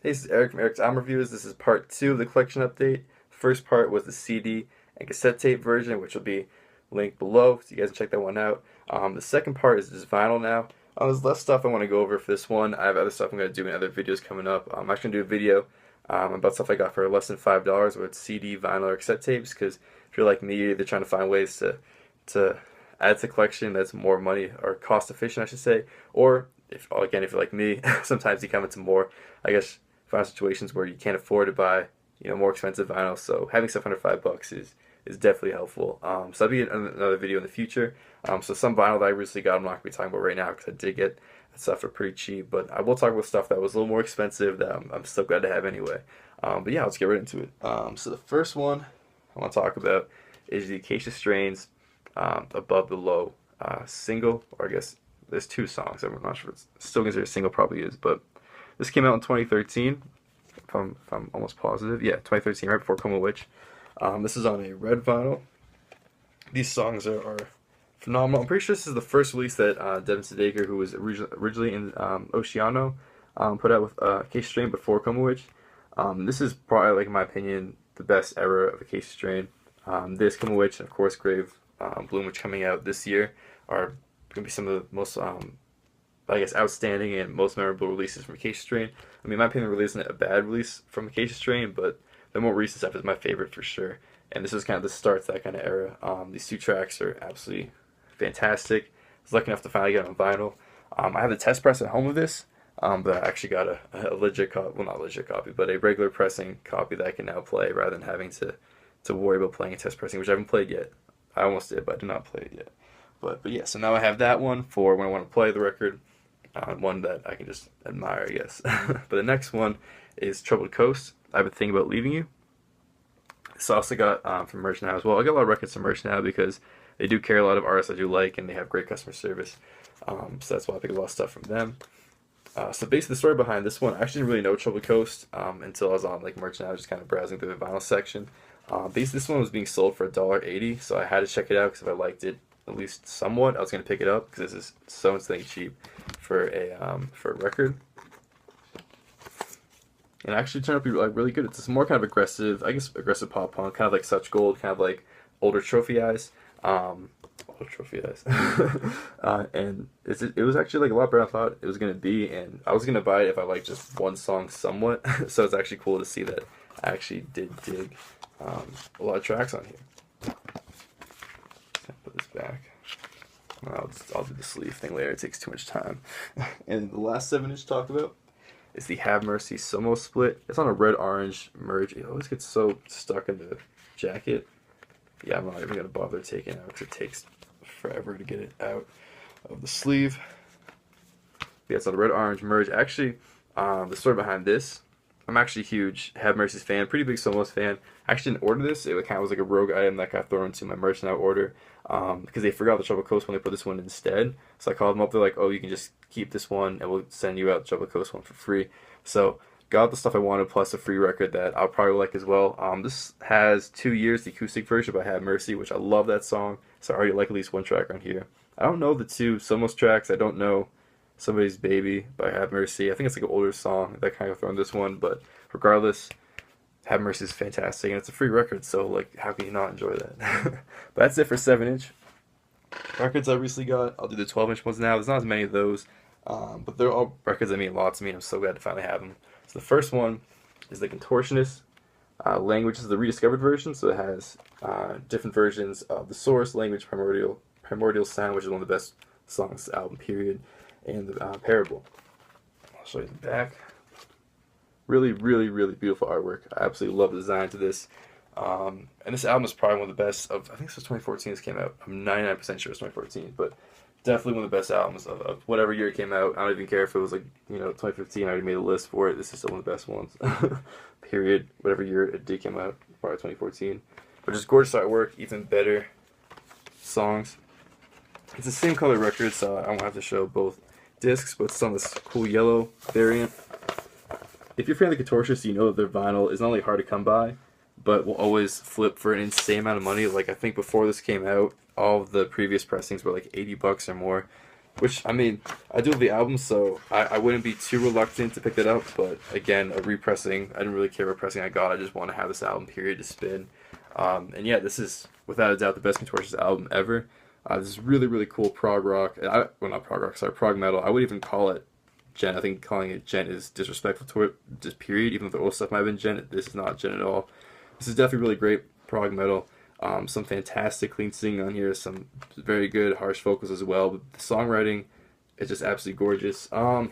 Hey, this is Erik from Erik's Album Reviews. This is part two of the collection update. The first part was the CD and cassette tape version, which will be linked below, so you guys can check that one out. The second part is just vinyl now. There's less stuff I want to go over for this one. I have other stuff I'm going to do in other videos coming up. I'm actually going to do a video about stuff I got for less than $5 with CD, vinyl, or cassette tapes, because if you're like me, you're either trying to find ways to add to the collection that's more money, or cost efficient, I should say, or if you're like me, sometimes you come into more, I guess, find situations where you can't afford to buy, more expensive vinyl. So having stuff under $5 is definitely helpful. So that'll be another video in the future. So some vinyl that I recently got, I'm not gonna be talking about right now because I did get that stuff for pretty cheap. But I will talk about stuff that was a little more expensive that I'm still glad to have anyway. But yeah, let's get right into it. So the first one I want to talk about is the Acacia Strain's Above the Low single, or I guess there's two songs. I'm not sure. It's still considered a single, probably is, but this came out in 2013, if I'm almost positive. Yeah, 2013, right before Coma Witch. This is on a red vinyl. These songs are phenomenal. I'm pretty sure this is the first release that Devin Sedaker, who was originally in Oceano, put out with Acacia Strain before Coma Witch. This is probably, like, in my opinion, the best era of Acacia Strain. This, Coma Witch, and of course Grave Bloom, which coming out this year, are going to be some of the most I guess, outstanding and most memorable releases from Acacia Strain. I mean, in my opinion, really isn't a bad release from Acacia Strain, but the more recent stuff is my favorite for sure. And this is kind of the start to that kind of era. These two tracks are absolutely fantastic. I was lucky enough to finally get it on vinyl. I have the test press at home of this, but I actually got a legit copy, well, not a legit copy, but a regular pressing copy that I can now play rather than having to worry about playing a test pressing, which I haven't played yet. I almost did, but I did not play it yet. But yeah, so now I have that one for when I want to play the record. One that I can just admire, I guess. But the next one is Troubled Coast. I've been thinking about leaving you. So I also got from Merch Now as well. I got a lot of records from Merch Now because they do carry a lot of artists I do like, and they have great customer service. So that's why I pick a lot of stuff from them. So basically, the story behind this one, I actually didn't really know Troubled Coast until I was on Merch Now, just kind of browsing through the vinyl section. Basically, this one was being sold for $1.80, so I had to check it out because if I liked it at least somewhat, I was going to pick it up because this is so insanely cheap for a record. And it actually turned out to be really good. It's more kind of aggressive, I guess aggressive pop punk, kind of like Such Gold, kind of like older Trophy Eyes. Older Trophy Eyes. And it was actually a lot better than I thought it was going to be, and I was going to buy it if I liked just one song somewhat. So it's actually cool to see that I actually did dig a lot of tracks on here. Put this back. I'll do the sleeve thing later. It takes too much time. And the last 7-inch talked about is the Have Mercy Somo split. It's on a red-orange merge. It always gets so stuck in the jacket. Yeah, I'm not even going to bother taking it out because it takes forever to get it out of the sleeve. Yeah, it's on a red-orange merge. Actually, the story behind this, I'm actually a huge Have Mercy's fan, pretty big Somos fan. I actually didn't order this. It kind of was like a rogue item that got thrown into my Merch Now order because they forgot the Troubled Coast when they put this one instead. So I called them up. They're like, oh, you can just keep this one and we'll send you out the Troubled Coast one for free. So got the stuff I wanted plus a free record that I'll probably like as well. This has 2 years, the acoustic version by Have Mercy, which I love that song. So I already like at least one track on here. I don't know the two Somos tracks. I don't know Somebody's Baby by Have Mercy. I think it's like an older song that kind of thrown this one, but regardless, Have Mercy is fantastic, and it's a free record, so how can you not enjoy that? But that's it for 7-inch records I recently got. I'll do the 12-inch ones now. There's not as many of those, but they're all records that mean a lot to me, and I'm so glad to finally have them. So the first one is the Contortionist. Language is the rediscovered version, so it has different versions of the source language, primordial sound, which is one of the best songs of the album, period, and the parable. I'll show you the back. Really, really, really beautiful artwork. I absolutely love the design to this. And this album is probably one of the best of, I think this was 2014 this came out. I'm 99% sure it's 2014, but definitely one of the best albums of whatever year it came out. I don't even care if it was 2015, I already made a list for it. This is still one of the best ones. Period. Whatever year it did come out, probably 2014. But just gorgeous artwork, even better songs. It's the same color record, so I won't have to show both discs, but it's on this cool yellow variant. If you're a fan of the Contortionist, you know that their vinyl is not only hard to come by, but will always flip for an insane amount of money. I think before this came out, all of the previous pressings were like $80 or more. which, I mean, I do have the album, so I wouldn't be too reluctant to pick that up, but again, a repressing, I didn't really care what pressing I got, I just want to have this album, period, to spin. And yeah, this is, without a doubt, the best Contortionist album ever. This is really, really cool prog rock, well, not prog rock, sorry, prog metal. I would even call it Gen. I think calling it Gen is disrespectful to it, just period, even if the old stuff might have been Gen, this is not Gen at all. This is definitely really great prog metal. Some fantastic clean singing on here, some very good harsh vocals as well. But the songwriting is just absolutely gorgeous. I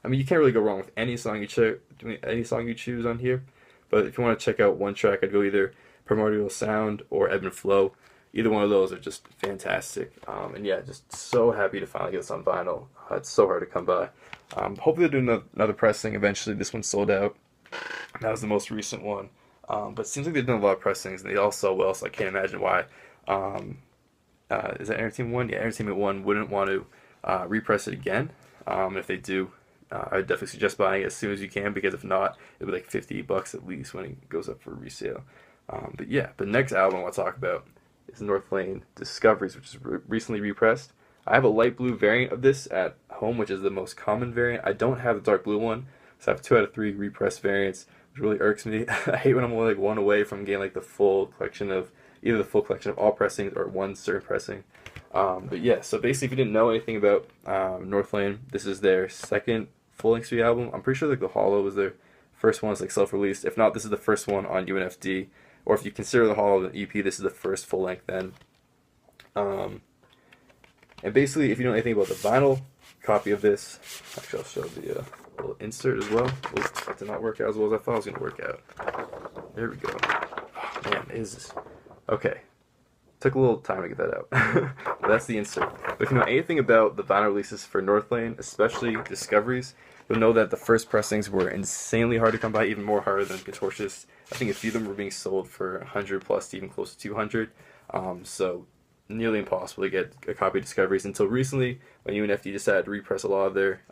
mean, you can't really go wrong with any song you choose on here. But if you want to check out one track, I'd go either Primordial Sound or Ebb and Flow. Either one of those are just fantastic. And yeah, just so happy to finally get this on vinyl. It's so hard to come by. Hopefully they'll do another pressing eventually. This one sold out. That was the most recent one. But it seems like they've done a lot of pressings, and they all sell well, so I can't imagine why. Is that Entertainment One? Yeah, Entertainment One wouldn't want to repress it again. If they do, I would definitely suggest buying it as soon as you can, because if not, it'll be like $50 at least when it goes up for resale. But yeah, the next album I want to talk about is Northlane Discoveries, which is recently repressed. I have a light blue variant of this at home, which is the most common variant. I don't have the dark blue one, so I have 2 out of 3 repressed variants, which really irks me. I hate when I'm only like one away from getting like the full collection of either the full collection of all pressings or one certain pressing. But yeah, so basically, if you didn't know anything about Northlane, this is their second full-length studio album. I'm pretty sure like the Hollow was their first one, it's like self-released. If not, this is the first one on UNFD. Or if you consider the Hollow an EP, this is the first full-length then. And basically, if you know anything about the vinyl copy of this, actually I'll show the little insert as well. Oops, that did not work out as well as I thought it was going to work out. There we go. Oh, man, is this... Okay. Took a little time to get that out. But that's the insert. But if you know anything about the vinyl releases for Northlane, especially Discoveries, you'll know that the first pressings were insanely hard to come by, even more harder than Contortionist. I think a few of them were being sold for 100 plus to even close to 200. So nearly impossible to get a copy of Discoveries until recently, when UNFD decided to repress a lot of their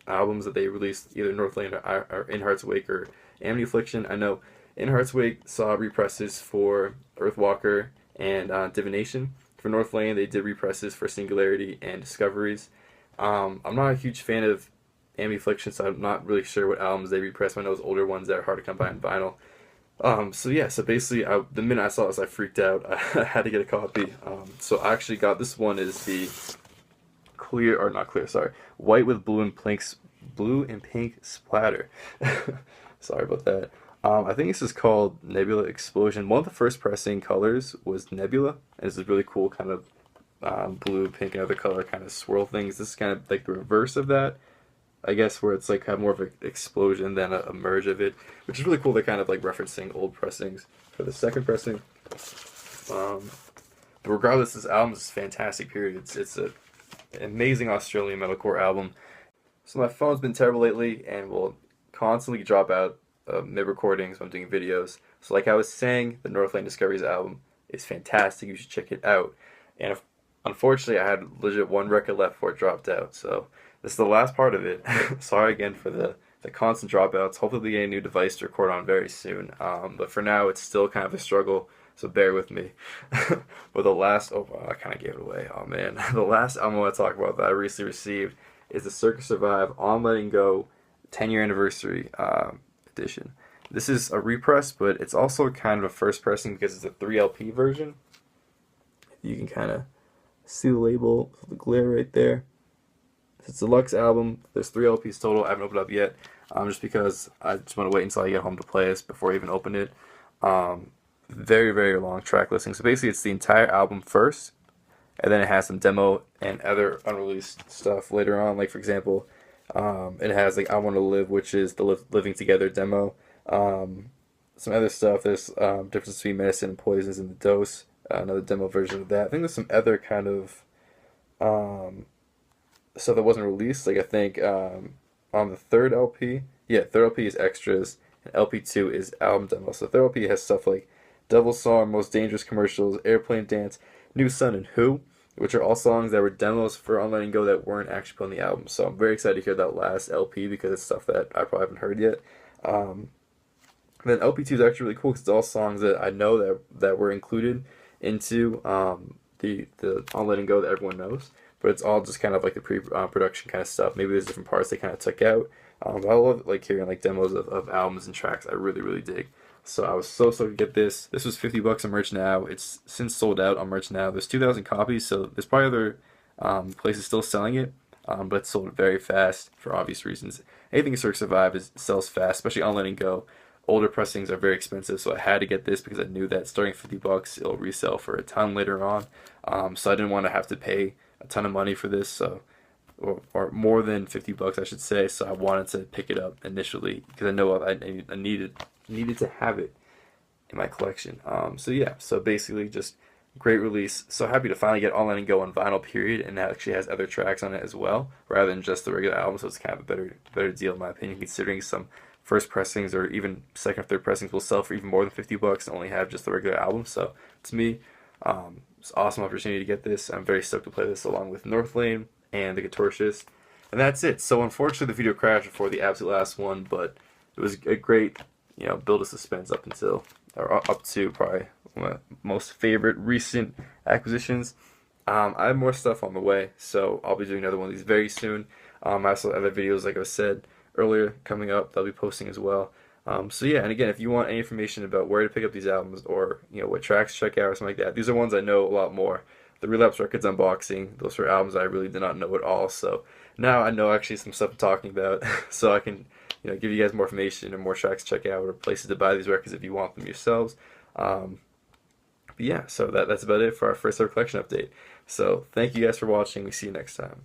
albums that they released, either Northlane or In Heart's Wake or Amity Affliction. I know In Heart's Wake saw represses for Earthwalker and Divination. For Northlane, they did represses for Singularity and Discoveries. I'm not a huge fan of Amity Affliction, so I'm not really sure what albums they repress. I know those older ones that are hard to come by on vinyl. So yeah, so basically, the minute I saw this, I freaked out. I had to get a copy. So I actually got this one is the clear, or not clear, sorry, white with blue and pink splatter. Sorry about that. I think this is called Nebula Explosion. One of the first pressing colors was Nebula, and this is really cool kind of blue, pink, and other color kind of swirl things. This is kind of like the reverse of that, I guess, where it's like have more of an explosion than a merge of it, which is really cool. They're kind of like referencing old pressings for the second pressing. But regardless, this album is fantastic, period. It's an amazing Australian metalcore album. So my phone's been terrible lately and will constantly drop out mid-recordings when I'm doing videos. So like I was saying, the Northlane Discoveries album is fantastic. You should check it out. And unfortunately, I had legit one record left before it dropped out. So this is the last part of it. Sorry again for the constant dropouts. Hopefully we get a new device to record on very soon. But for now, it's still kind of a struggle, so bear with me. But the last, oh wow, I kind of gave it away. Oh man. The last album I want to talk about that I recently received is the Circa Survive On Letting Go 10-year anniversary edition. This is a repress, but it's also kind of a first pressing because it's a 3 LP version. You can kind of see the label, the glare right there. It's a deluxe album. There's 3 LPs total. I haven't opened it up yet, just because I just want to wait until I get home to play this before I even open it. Very, very long track listing. So basically, it's the entire album first, and then it has some demo and other unreleased stuff later on. Like for example, it has like I Want to Live, which is the Living Together demo. Some other stuff. There's difference between medicine and poisons in the dose. Another demo version of that. I think there's some other kind of stuff that wasn't released. Like I think on the third LP, yeah, third LP is extras, and LP2 is album demo. So the third LP has stuff like Devil's Song, Most Dangerous Commercials, Airplane Dance, New Sun, and Who, which are all songs that were demos for On Letting Go that weren't actually put on the album. So I'm very excited to hear that last LP because it's stuff that I probably haven't heard yet. Then LP2 is actually really cool because it's all songs that I know that were included into the On Letting Go that everyone knows, but it's all just kind of like the pre-production kind of stuff. Maybe there's different parts they kind of took out. But I love like hearing like demos of albums and tracks. I really dig. So I was so to get this. This was $50 on merch now. It's since sold out on merch now. There's 2,000 copies, so there's probably other places still selling it, but it's sold very fast for obvious reasons. Anything Circa Survive sells fast, especially On Letting Go. Older pressings are very expensive, so I had to get this because I knew that starting $50, it'll resell for a ton later on. So I didn't want to have to pay a ton of money for this, so or more than $50, I should say. So I wanted to pick it up initially because I know I needed to have it in my collection. So yeah, so basically just great release. So happy to finally get On Letting Go on vinyl, period, and that actually has other tracks on it as well, rather than just the regular album. So it's kind of a better deal in my opinion, considering some first pressings or even second or third pressings will sell for even more than $50 and only have just the regular album. So to me, it's an awesome opportunity to get this. I'm very stoked to play this along with Northlane and the Contortionist. And that's it. So unfortunately the video crashed before the absolute last one, but it was a great, build of suspense up to probably one of my most favorite recent acquisitions. I have more stuff on the way, so I'll be doing another one of these very soon. I also have other videos, like I said earlier, coming up that I'll be posting as well. So yeah, and again, if you want any information about where to pick up these albums or what tracks to check out or something like that, these are ones I know a lot more. The Relapse Records unboxing, those were albums I really did not know at all. So now I know actually some stuff I'm talking about, so I can give you guys more information and more tracks to check out or places to buy these records if you want them yourselves. But yeah, so that's about it for our first ever collection update. So thank you guys for watching. We see you next time.